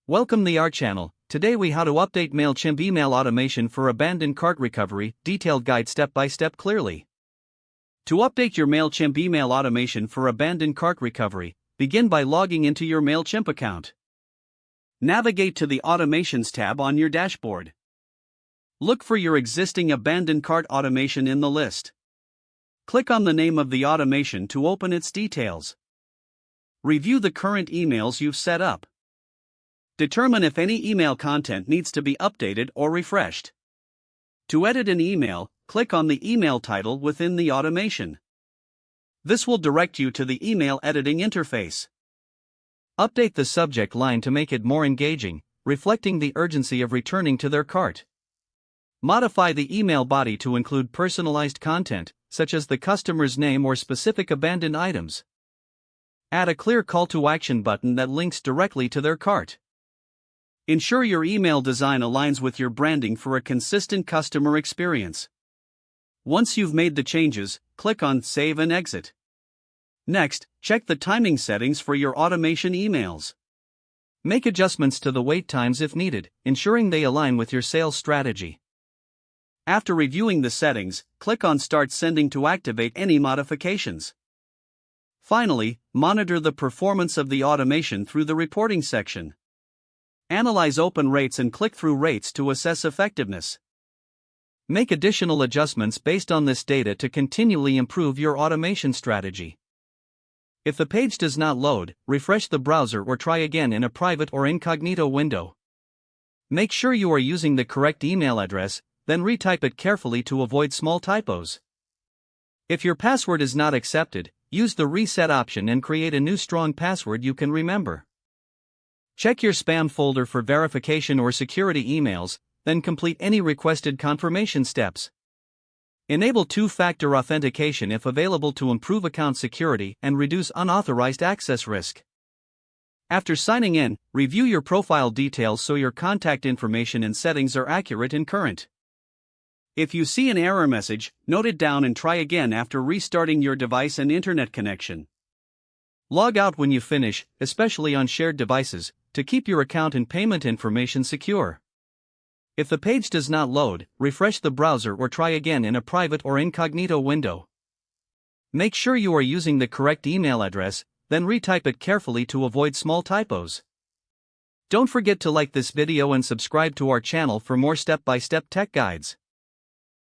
Welcome to our channel. Today we how to update Mailchimp email automation for abandoned cart recovery, detailed guide step by step clearly. To update your Mailchimp email automation for abandoned cart recovery, begin by logging into your Mailchimp account. Navigate to the Automations tab on your dashboard. Look for your existing abandoned cart automation in the list. Click on the name of the automation to open its details. Review the current emails you've set up. Determine if any email content needs to be updated or refreshed. To edit an email, click on the email title within the automation. This will direct you to the email editing interface. Update the subject line to make it more engaging, reflecting the urgency of returning to their cart. Modify the email body to include personalized content, such as the customer's name or specific abandoned items. Add a clear call to action button that links directly to their cart. Ensure your email design aligns with your branding for a consistent customer experience. Once you've made the changes, click on Save and Exit. Next, check the timing settings for your automation emails. Make adjustments to the wait times if needed, ensuring they align with your sales strategy. After reviewing the settings, click on Start Sending to activate any modifications. Finally, monitor the performance of the automation through the reporting section. Analyze open rates and click-through rates to assess effectiveness. Make additional adjustments based on this data to continually improve your automation strategy. If the page does not load, refresh the browser or try again in a private or incognito window. Make sure you are using the correct email address, then retype it carefully to avoid small typos. If your password is not accepted, use the reset option and create a new strong password you can remember. Check your spam folder for verification or security emails, then complete any requested confirmation steps. Enable two-factor authentication if available to improve account security and reduce unauthorized access risk. After signing in, review your profile details so your contact information and settings are accurate and current. If you see an error message, note it down and try again after restarting your device and internet connection. Log out when you finish, especially on shared devices, to keep your account and payment information secure. If the page does not load, refresh the browser or try again in a private or incognito window. Make sure you are using the correct email address, then retype it carefully to avoid small typos. Don't forget to like this video and subscribe to our channel for more step-by-step tech guides.